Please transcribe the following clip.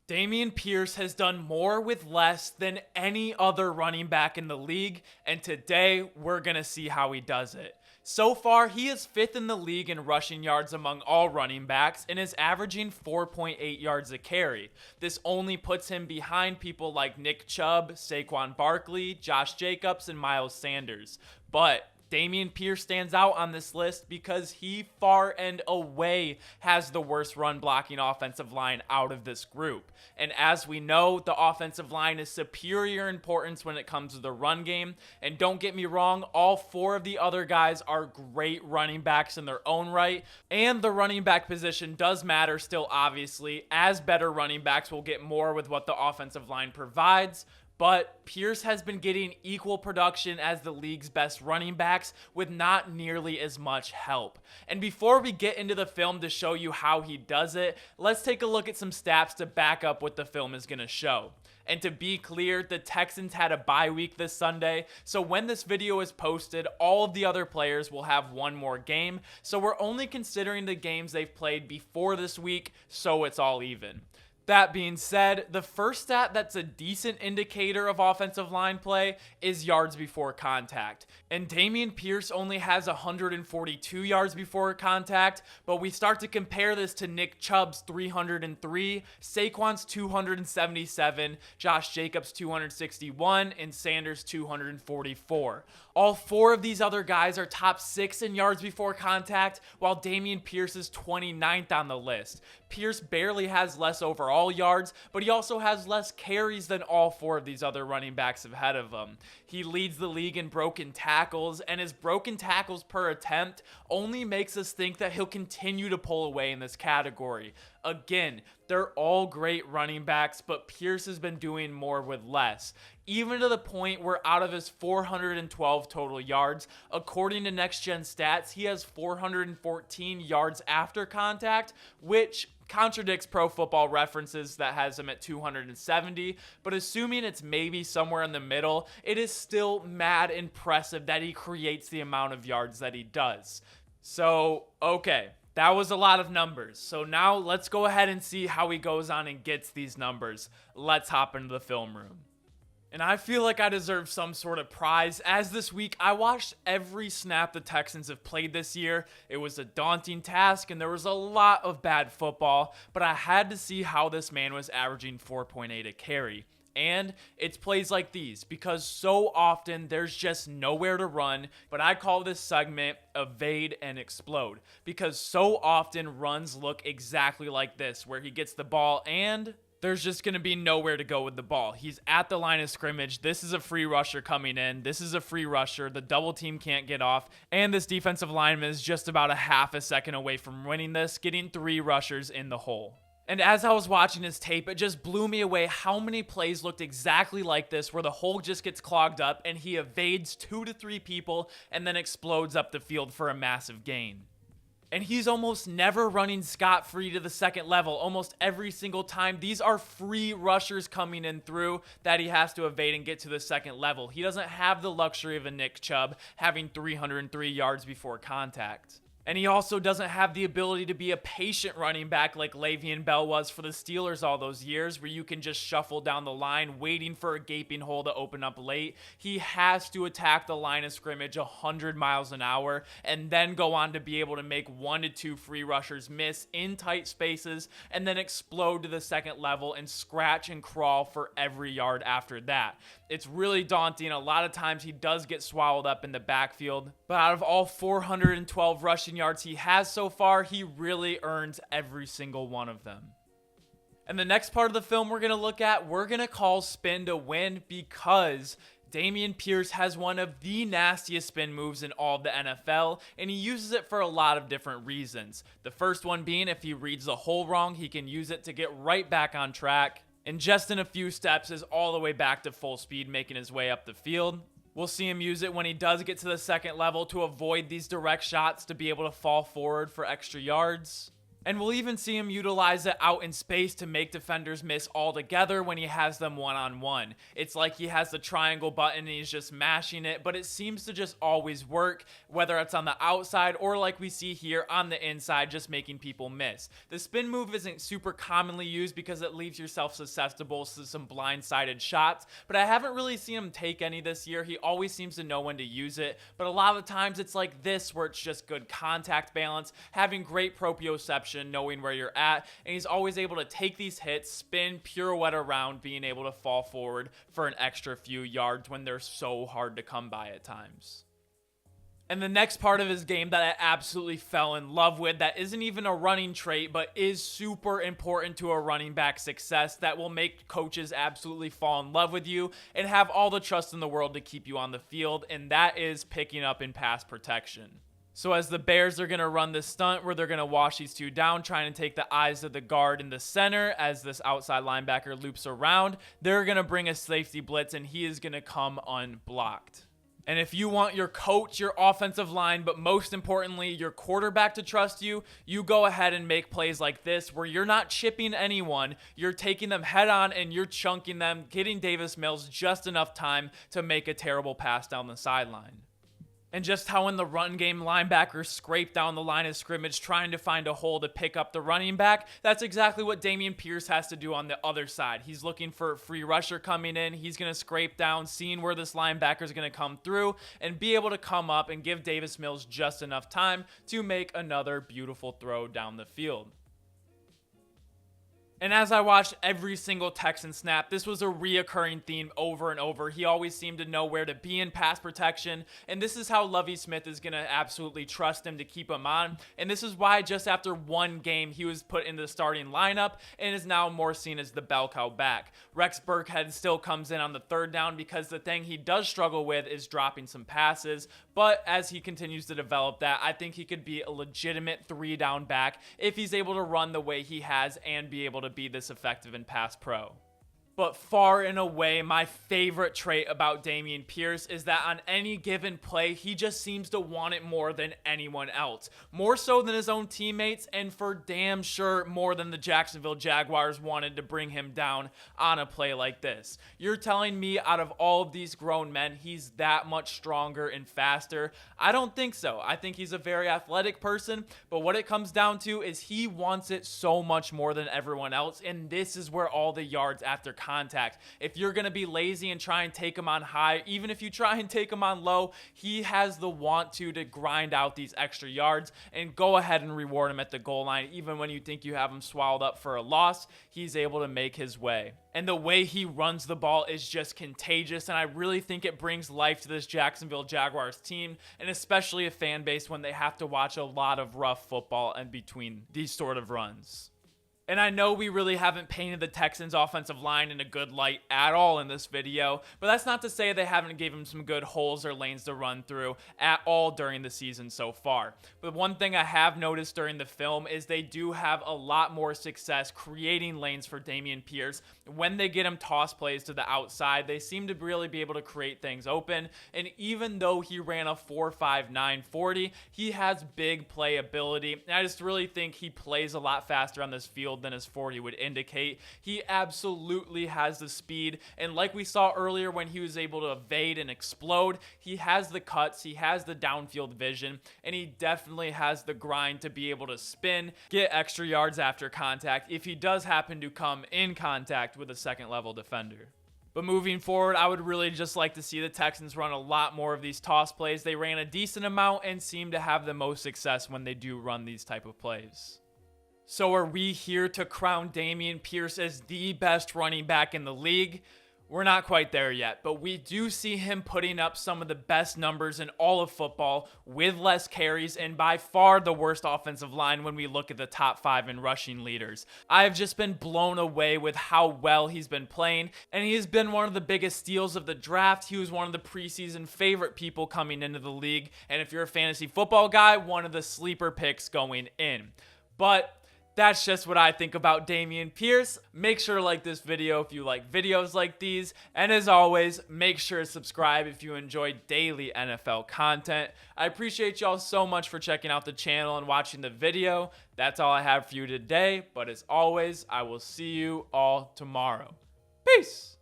Dameon Pierce has done more with less than any other running back in the league, and today we're going to see how he does it. So far, he is 5th in the league in rushing yards among all running backs and is averaging 4.8 yards a carry. This only puts him behind people like Nick Chubb, Saquon Barkley, Josh Jacobs, and Miles Sanders. But Dameon Pierce stands out on this list because he far and away has the worst run blocking offensive line out of this group. And as we know, the offensive line is superior importance when it comes to the run game. And don't get me wrong, all 4 of the other guys are great running backs in their own right. And the running back position does matter still, obviously, as better running backs will get more with what the offensive line provides. But Pierce has been getting equal production as the league's best running backs with not nearly as much help. And before we get into the film to show you how he does it, let's take a look at some stats to back up what the film is going to show. And to be clear, the Texans had a bye week this Sunday, so when this video is posted, all of the other players will have one more game, so we're only considering the games they've played before this week, so it's all even. That being said, the first stat that's a decent indicator of offensive line play is yards before contact. And Dameon Pierce only has 142 yards before contact, but we start to compare this to Nick Chubb's 303, Saquon's 277, Josh Jacobs' 261, and Sanders' 244. All 4 of these other guys are top 6 in yards before contact, while Dameon Pierce is 29th on the list. Pierce barely has less overall yards, but he also has less carries than all 4 of these other running backs ahead of him. He leads the league in broken tackles, and his broken tackles per attempt only makes us think that he'll continue to pull away in this category. Again, they're all great running backs, but Pierce has been doing more with less. Even to the point where out of his 412 total yards, according to Next Gen Stats, he has 414 yards after contact, which contradicts Pro Football References that has him at 270, but assuming it's maybe somewhere in the middle, it is still mad impressive that he creates the amount of yards that he does. So, okay. That was a lot of numbers. So now let's go ahead and see how he goes on and gets these numbers. Let's hop into the film room. And I feel like I deserve some sort of prize, as this week I watched every snap the Texans have played this year. It was a daunting task and there was a lot of bad football, but I had to see how this man was averaging 4.8 a carry. And it's plays like these, because so often there's just nowhere to run, but I call this segment Evade and Explode, because so often runs look exactly like this, where he gets the ball and there's just going to be nowhere to go with the ball. He's at the line of scrimmage. This is a free rusher coming in. This is a free rusher. The double team can't get off, and this defensive lineman is just about a half a second away from winning this, getting 3 rushers in the hole. And as I was watching his tape, it just blew me away how many plays looked exactly like this, where the hole just gets clogged up and he evades 2 to 3 people and then explodes up the field for a massive gain. And he's almost never running scot-free to the second level. Almost every single time, these are free rushers coming in through that he has to evade and get to the second level. He doesn't have the luxury of a Nick Chubb having 303 yards before contact. And he also doesn't have the ability to be a patient running back like Le'Veon Bell was for the Steelers all those years, where you can just shuffle down the line waiting for a gaping hole to open up late. He has to attack the line of scrimmage 100 miles an hour and then go on to be able to make 1 to 2 free rushers miss in tight spaces and then explode to the second level and scratch and crawl for every yard after that. It's really daunting. A lot of times he does get swallowed up in the backfield, but out of all 412 rushing yards he has so far, he really earns every single one of them. And the next part of the film we're going to look at, we're going to call spin to win, because Dameon Pierce has one of the nastiest spin moves in all of the NFL, and he uses it for a lot of different reasons. The first one being, if he reads the hole wrong, he can use it to get right back on track, and just in a few steps is all the way back to full speed, making his way up the field. We'll see him use it when he does get to the second level to avoid these direct shots to be able to fall forward for extra yards. And we'll even see him utilize it out in space to make defenders miss altogether when he has them one-on-one. It's like he has the triangle button and he's just mashing it, but it seems to just always work, whether it's on the outside or like we see here on the inside, just making people miss. The spin move isn't super commonly used because it leaves yourself susceptible to some blindsided shots, but I haven't really seen him take any this year. He always seems to know when to use it, but a lot of the times it's like this where it's just good contact balance, having great proprioception, knowing where you're at, and he's always able to take these hits, spin, pirouette around, being able to fall forward for an extra few yards when they're so hard to come by at times. And the next part of his game that I absolutely fell in love with, that isn't even a running trait, but is super important to a running back success, that will make coaches absolutely fall in love with you and have all the trust in the world to keep you on the field, and that is picking up in pass protection. So as the Bears are going to run this stunt where they're going to wash these two down, trying to take the eyes of the guard in the center as this outside linebacker loops around, they're going to bring a safety blitz and he is going to come unblocked. And if you want your coach, your offensive line, but most importantly, your quarterback to trust you, you go ahead and make plays like this where you're not chipping anyone, you're taking them head on and you're chunking them, getting Davis Mills just enough time to make a terrible pass down the sideline. And just how in the run game, linebackers scrape down the line of scrimmage trying to find a hole to pick up the running back, that's exactly what Dameon Pierce has to do on the other side. He's looking for a free rusher coming in. He's going to scrape down, seeing where this linebacker is going to come through, and be able to come up and give Davis Mills just enough time to make another beautiful throw down the field. And as I watched every single Texan snap, this was a reoccurring theme over and over. He always seemed to know where to be in pass protection, and this is how Lovie Smith is going to absolutely trust him to keep him on. And this is why just after one game, he was put in the starting lineup and is now more seen as the bell cow back. Rex Burkhead still comes in on the third down because the thing he does struggle with is dropping some passes, but as he continues to develop that, I think he could be a legitimate 3-down back if he's able to run the way he has and be able to be this effective in pass pro. But far and away, my favorite trait about Dameon Pierce is that on any given play, he just seems to want it more than anyone else. More so than his own teammates, and for damn sure more than the Jacksonville Jaguars wanted to bring him down on a play like this. You're telling me out of all of these grown men, he's that much stronger and faster? I don't think so. I think he's a very athletic person, but what it comes down to is he wants it so much more than everyone else, and this is where all the yards after contact. If you're going to be lazy and try and take him on high, even if you try and take him on low, he has the want to grind out these extra yards and go ahead and reward him at the goal line. Even when you think you have him swallowed up for a loss, he's able to make his way. And the way he runs the ball is just contagious, and I really think it brings life to this Jacksonville Jaguars team, and especially a fan base when they have to watch a lot of rough football in between these sort of runs. And I know we really haven't painted the Texans' offensive line in a good light at all in this video, but that's not to say they haven't given him some good holes or lanes to run through at all during the season so far. But one thing I have noticed during the film is they do have a lot more success creating lanes for Dameon Pierce. When they get him toss plays to the outside, they seem to really be able to create things open. And even though he ran a 4.59 40, he has big playability. And I just really think he plays a lot faster on this field than his 40 would indicate. He absolutely has the speed, and like we saw earlier when he was able to evade and explode, he has the cuts, he has the downfield vision, and he definitely has the grind to be able to spin, get extra yards after contact if he does happen to come in contact with a second level defender. But moving forward, I would really just like to see the Texans run a lot more of these toss plays. They ran a decent amount and seem to have the most success when they do run these type of plays. So are we here to crown Dameon Pierce as the best running back in the league? We're not quite there yet, but we do see him putting up some of the best numbers in all of football with less carries and by far the worst offensive line when we look at the top 5 in rushing leaders. I've just been blown away with how well he's been playing, and he has been one of the biggest steals of the draft. He was one of the preseason favorite people coming into the league, and if you're a fantasy football guy, one of the sleeper picks going in. But That's just what I think about Dameon Pierce. Make sure to like this video if you like videos like these. And as always, make sure to subscribe if you enjoy daily NFL content. I appreciate y'all so much for checking out the channel and watching the video. That's all I have for you today. But as always, I will see you all tomorrow. Peace.